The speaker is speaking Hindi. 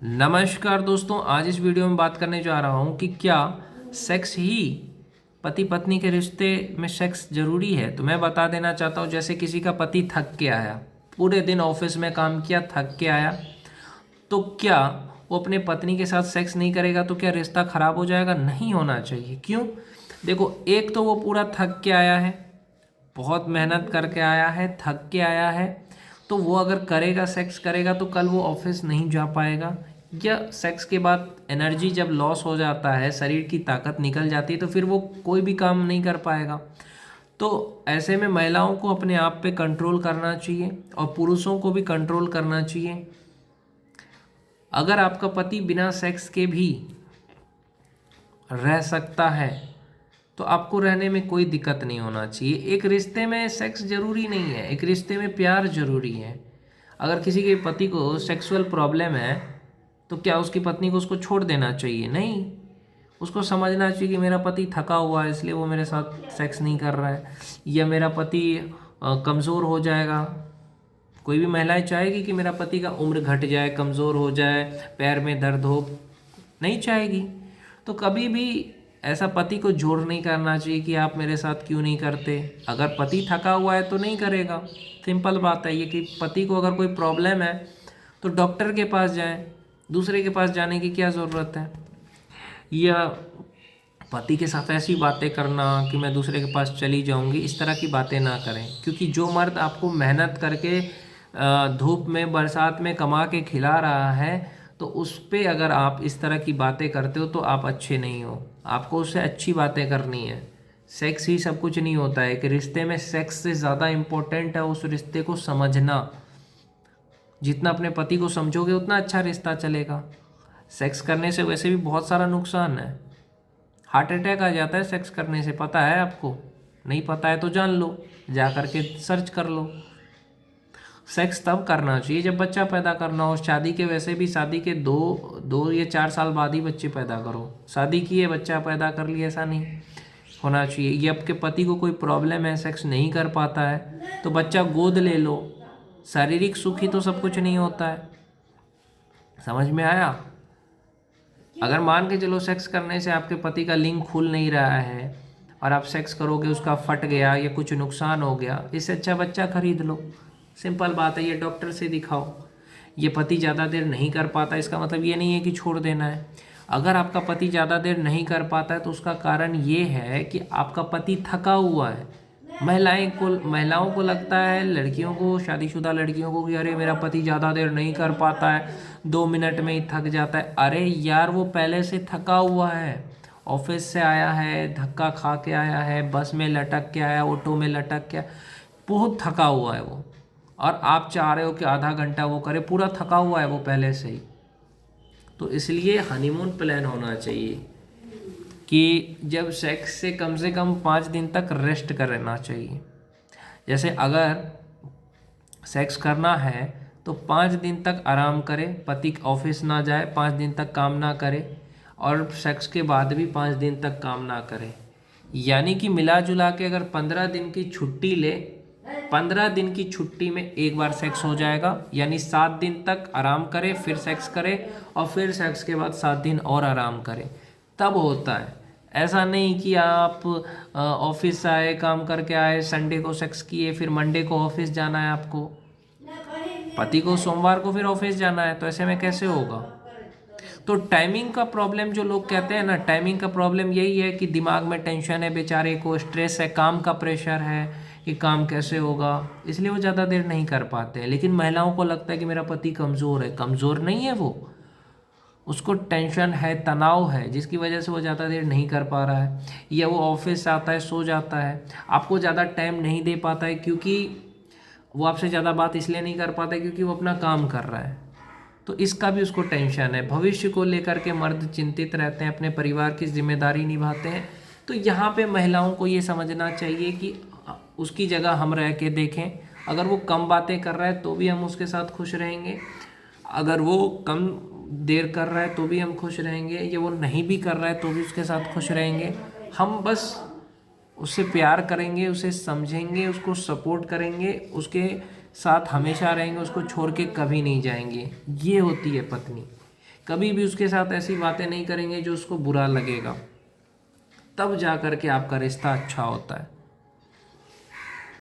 नमस्कार दोस्तों, आज इस वीडियो में बात करने जा रहा हूँ कि क्या सेक्स ही पति पत्नी के रिश्ते में सेक्स ज़रूरी है। तो मैं बता देना चाहता हूँ, जैसे किसी का पति थक के आया, पूरे दिन ऑफिस में काम किया, थक के आया, तो क्या वो अपने पत्नी के साथ सेक्स नहीं करेगा तो क्या रिश्ता ख़राब हो जाएगा? नहीं होना चाहिए। क्यों? देखो, एक तो वो पूरा थक के आया है, बहुत मेहनत करके आया है, थक के आया है, तो वो अगर करेगा, सेक्स करेगा, तो कल वो ऑफिस नहीं जा पाएगा। या सेक्स के बाद एनर्जी जब लॉस हो जाता है, शरीर की ताकत निकल जाती है, तो फिर वो कोई भी काम नहीं कर पाएगा। तो ऐसे में महिलाओं को अपने आप पे कंट्रोल करना चाहिए और पुरुषों को भी कंट्रोल करना चाहिए। अगर आपका पति बिना सेक्स के भी रह सकता है तो आपको रहने में कोई दिक्कत नहीं होना चाहिए। एक रिश्ते में सेक्स जरूरी नहीं है, एक रिश्ते में प्यार जरूरी है। अगर किसी के पति को सेक्सुअल प्रॉब्लम है तो क्या उसकी पत्नी को उसको छोड़ देना चाहिए? नहीं, उसको समझना चाहिए कि मेरा पति थका हुआ है इसलिए वो मेरे साथ सेक्स नहीं कर रहा है, या मेरा पति कमज़ोर हो जाएगा। कोई भी महिलाएं चाहेगी कि मेरा पति का उम्र घट जाए, कमज़ोर हो जाए, पैर में दर्द हो? नहीं चाहेगी। तो कभी भी ऐसा पति को जोर नहीं करना चाहिए कि आप मेरे साथ क्यों नहीं करते। अगर पति थका हुआ है तो नहीं करेगा, सिंपल बात है ये। कि पति को अगर कोई प्रॉब्लम है तो डॉक्टर के पास जाएं, दूसरे के पास जाने की क्या ज़रूरत है। या पति के साथ ऐसी बातें करना कि मैं दूसरे के पास चली जाऊंगी, इस तरह की बातें ना करें। क्योंकि जो मर्द आपको मेहनत करके धूप में, बरसात में कमा के खिला रहा है, तो उस पे अगर आप इस तरह की बातें करते हो तो आप अच्छे नहीं हो। आपको उससे अच्छी बातें करनी है। सेक्स ही सब कुछ नहीं होता है कि रिश्ते में सेक्स से ज़्यादा इम्पोर्टेंट है उस रिश्ते को समझना। जितना अपने पति को समझोगे उतना अच्छा रिश्ता चलेगा। सेक्स करने से वैसे भी बहुत सारा नुकसान है। हार्ट अटैक आ जाता है सेक्स करने से, पता है आपको? नहीं पता है तो जान लो, जा करके सर्च कर लो। सेक्स तब करना चाहिए जब बच्चा पैदा करना हो। शादी के, वैसे भी शादी के दो दो या 4 साल बाद ही बच्चे पैदा करो। शादी किए, बच्चा पैदा कर लिया, ऐसा नहीं होना चाहिए। ये आपके पति को कोई प्रॉब्लम है, सेक्स नहीं कर पाता है, तो बच्चा गोद ले लो। शारीरिक सुख ही तो सब कुछ नहीं होता है। समझ में आया? अगर मान के चलो सेक्स करने से आपके पति का लिंग खुल नहीं रहा है और आप सेक्स करोगे, उसका फट गया या कुछ नुकसान हो गया, इससे अच्छा बच्चा खरीद लो। सिंपल बात है। ये डॉक्टर से दिखाओ। ये पति ज़्यादा देर नहीं कर पाता, इसका मतलब ये नहीं है कि छोड़ देना है। अगर आपका पति ज़्यादा देर नहीं कर पाता है तो उसका कारण ये है कि आपका पति थका हुआ है। महिलाओं को लगता है, लड़कियों को, शादीशुदा लड़कियों को, कि अरे मेरा पति ज़्यादा देर नहीं कर पाता है, 2 मिनट में ही थक जाता है। अरे यार, वो पहले से थका हुआ है, ऑफिस से आया है, धक्का खा के आया है, बस में लटक के आया, ऑटो में लटक के, बहुत थका हुआ है वो। और आप चाह रहे हो कि आधा घंटा वो करे, पूरा थका हुआ है वो पहले से ही। तो इसलिए हनीमून प्लान होना चाहिए कि जब सेक्स से कम 5 दिन तक रेस्ट करना चाहिए। जैसे अगर सेक्स करना है तो 5 दिन तक आराम करे, पति ऑफिस ना जाए, 5 दिन तक काम ना करे, और सेक्स के बाद भी 5 दिन तक काम ना करे। यानी कि मिला जुला के अगर 15 दिन की छुट्टी ले, 15 दिन की छुट्टी में एक बार सेक्स हो जाएगा। यानी 7 दिन तक आराम करे, फिर सेक्स करे, और फिर सेक्स के बाद 7 दिन और आराम करे, तब होता है। ऐसा नहीं कि आप ऑफिस आए, काम करके आए, संडे को सेक्स किए, फिर मंडे को ऑफिस जाना है आपको, पति को सोमवार को फिर ऑफिस जाना है, तो ऐसे में कैसे होगा? तो टाइमिंग का प्रॉब्लम जो लोग कहते हैं ना, टाइमिंग का प्रॉब्लम यही है कि दिमाग में टेंशन है, बेचारे को स्ट्रेस है, काम का प्रेशर है कि काम कैसे होगा, इसलिए वो ज़्यादा देर नहीं कर पाते हैं। लेकिन महिलाओं को लगता है कि मेरा पति कमज़ोर है। कमज़ोर नहीं है वो, उसको टेंशन है, तनाव है, जिसकी वजह से वो ज़्यादा देर नहीं कर पा रहा है। या वो ऑफिस से आता है, सो जाता है, आपको ज़्यादा टाइम नहीं दे पाता है, क्योंकि वो आपसे ज़्यादा बात इसलिए नहीं कर पाता है क्योंकि वो अपना काम कर रहा है। तो इसका भी उसको टेंशन है। भविष्य को लेकर के मर्द चिंतित रहते हैं, अपने परिवार की जिम्मेदारी निभाते हैं। तो यहाँ पे महिलाओं को ये समझना चाहिए कि उसकी जगह हम रह के देखें। अगर वो कम बातें कर रहा है तो भी हम उसके साथ खुश रहेंगे, अगर वो कम देर कर रहा है तो भी हम खुश रहेंगे, या वो नहीं भी कर रहा है तो भी उसके साथ खुश रहेंगे। हम बस उससे प्यार करेंगे, उसे समझेंगे, उसको सपोर्ट करेंगे, उसके साथ हमेशा रहेंगे, उसको छोड़ के कभी नहीं जाएंगे। ये होती है पत्नी। कभी भी उसके साथ ऐसी बातें नहीं करेंगे जो उसको बुरा लगेगा, तब जा कर के आपका रिश्ता अच्छा होता है।